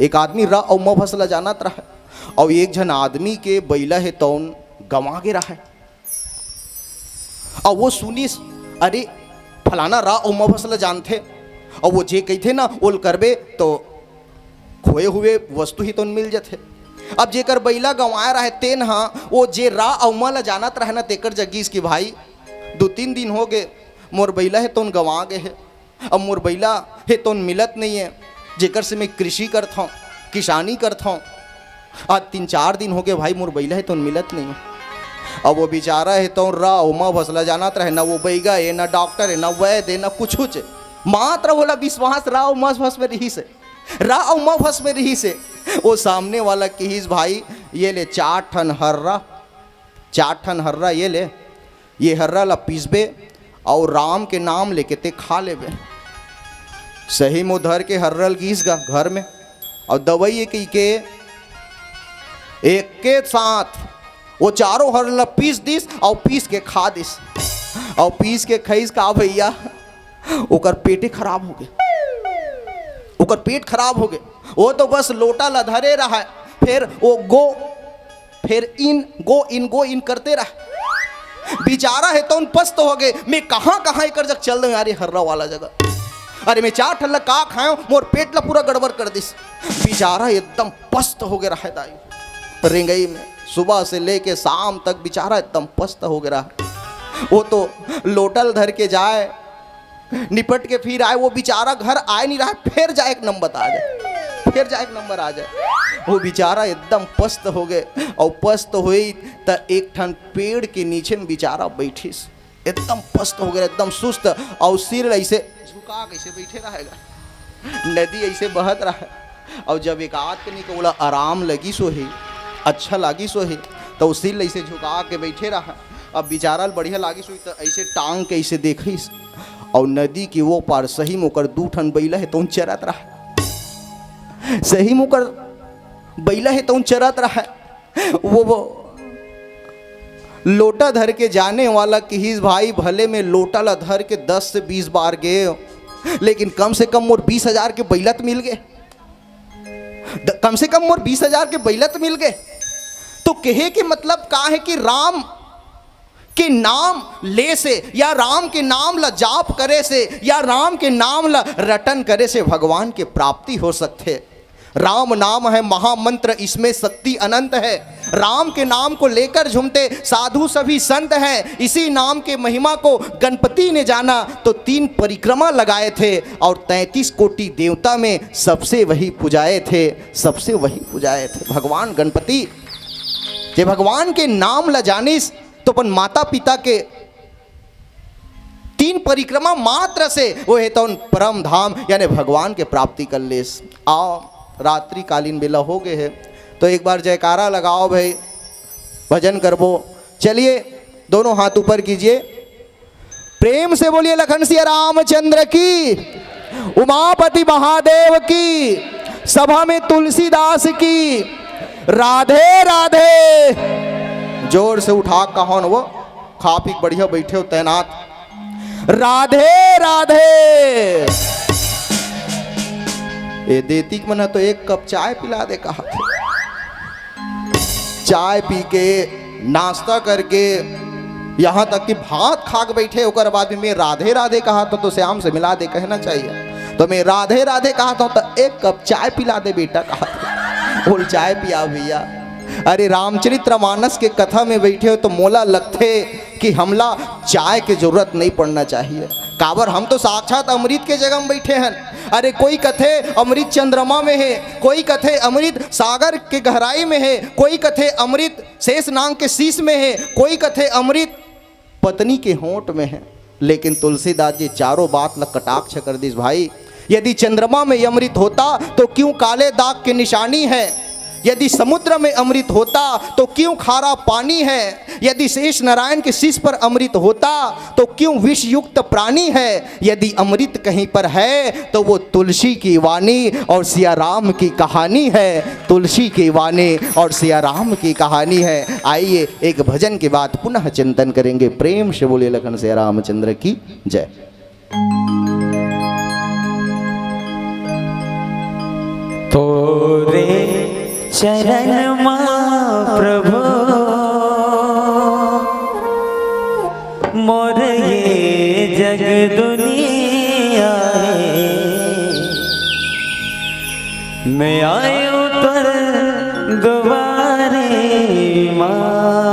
एक आदमी रा और म फसला जानत रहा और एक जन आदमी के बैला है तौन गंवा गे रहा है। और वो सुनिस अरे फलाना रा और म फसला जानते और वो जे कहते ना ओल करबे तो खोए हुए वस्तु ही तो मिल जाते। अब जेकर बैला गंवाया रहे तेन हाँ वो जे रा और म ला जानत रहे ना तेकर जगीस की भाई 2-3 दिन हो गए मोर बैला है तोन गंवा गए है। अब मोर बैला है तोन मिलत नहीं है जेकर से मैं कृषि करता हूँ किसानी करता हूँ। आज 3-4 दिन हो गए भाई मोर बैला है तोन मिलत नहीं है। अब वो बेचारा है तो रा उमा फसला जानत रहे ना वो बैगा है ना डॉक्टर है ना वैद्य है ना कुछ मात्र बोला विश्वास रा उमा फस में रही से रा उमा फस में रही से वो सामने वाला कहिस भाई ये ले 4 ठन हर्रा ये हर्रा ला पीसबे और राम के नाम लेके ते खा लेबे। सही में धर के हर्रल गीस गा घर में और दवाई के एक के साथ वो चारों हर्रल पीस दिस और पीस के खा दिस और पीस के खईस का भैया ओकर पेटे खराब हो गए। ओकर पेट खराब हो गए। वो तो बस लोटा ला धरे रहा है फिर वो फिर गो इन करते रहा। बेचारा है तो पस्त हो गए मैं कहाँ कर जग चल रहे यार हर्रा वाला जगह। अरे मैं 4 ठल्ला का खाऊं मोर पेट ला पूरा गड़बड़ कर दिस। बेचारा एकदम पस्त हो गया रहा दाई रेंगई में सुबह से लेके शाम तक बेचारा एकदम पस्त हो गया रहा। वो तो लोटल धर के जाए निपट के फिर आए वो बेचारा घर आए नहीं रहा फिर जाए एक नंबर आ जाए वो बेचारा एकदम पस्त हो गए और पस्त हुई तो एक ठन पेड़ के नीचे में बेचारा बैठिस एकदम पस्त हो गया एकदम सुस्त और सिर ऐसे झुका कैसे बैठे रहेगा। नदी ऐसे बहत रहा है और जब एक आध के नहीं बोला आराम लगी सो ही अच्छा लगी सो ही तो सिर ऐसे झुका के बैठे रहा। अब बेचारा बढ़िया लागी सो तो ऐसे टांग के ऐसे देखिस और नदी की वो पार सही मुकर 2 ठन बैला है तो चरत रहा। सही मुकर बैला है तो चरत रहा। वो लोटा धर के जाने वाला किहिस भाई भले में लोटा ला धर के 10 से 20 बार गए लेकिन कम से कम मोर 20,000 के बैला तो मिल गए। कम से कम मोर 20,000 के बैला तो मिल गए। तो कहे के मतलब का है कि राम के नाम ले से या राम के नाम ला जाप करे से या राम के नाम ला रटन करे से भगवान के प्राप्ति हो सकते। राम नाम है महामंत्र इसमें शक्ति अनंत है। राम के नाम को लेकर झूमते साधु सभी संत हैं। इसी नाम के महिमा को गणपति ने जाना तो 3 परिक्रमा लगाए थे और 33 कोटि देवता में सबसे वही पुजाए थे भगवान गणपति। जे भगवान के नाम ला जानिस तो अपन माता पिता के 3 परिक्रमा मात्र से वो है तो परम धाम यानी भगवान के प्राप्ति कर लेस। आओ रात्रि कालीन बेला हो गए है तो एक बार जयकारा लगाओ भाई भजन करबो। चलिए दोनों हाथ ऊपर कीजिए प्रेम से बोलिए लखन सिया रामचंद्र की उमापति महादेव की सभा में तुलसीदास की राधे राधे। जोर से उठा कहो न वो खा पी बढ़िया बैठे हो तैनात राधे राधे। ये देती मना तो 1 कप चाय पिला दे कहा। चाय पी के नाश्ता करके यहाँ तक कि भात खा के बैठे होकर बाद में मैं राधे राधे कहा तो श्याम से मिला दे कहना चाहिए। तो मैं राधे राधे कहा तो 1 कप चाय पिला दे बेटा कहा। बोल चाय पिया भैया। अरे रामचरितमानस के कथा में बैठे हो तो मोला लगते कि हमला चाय की जरूरत नहीं पड़ना चाहिए। काबर हम तो साक्षात अमृत के जगह में बैठे हैं। अरे कोई कथे अमृत चंद्रमा में है, कोई कथे अमृत सागर के गहराई में है, कोई कथे अमृत शेष नाग के शीश में है, कोई कथे अमृत पत्नी के होंठ में है। लेकिन तुलसीदास जी चारों बात ल कटाक्ष कर दी भाई। यदि चंद्रमा में अमृत होता तो क्यों काले दाग की निशानी है। यदि समुद्र में अमृत होता तो क्यों खारा पानी है। यदि शेष नारायण के शीश पर अमृत होता तो क्यों विष युक्त प्राणी है। यदि अमृत कहीं पर है तो वो तुलसी की वाणी और सिया राम की कहानी है। तुलसी की वाणी और सिया राम की कहानी है। आइए एक भजन के बाद पुनः चिंतन करेंगे। प्रेम से बोले लखन सिया रामचंद्र की जय। तो तोरे चरण मां प्रभु मोर ये जग दुनिया है मैं आयो तर द्वारे मां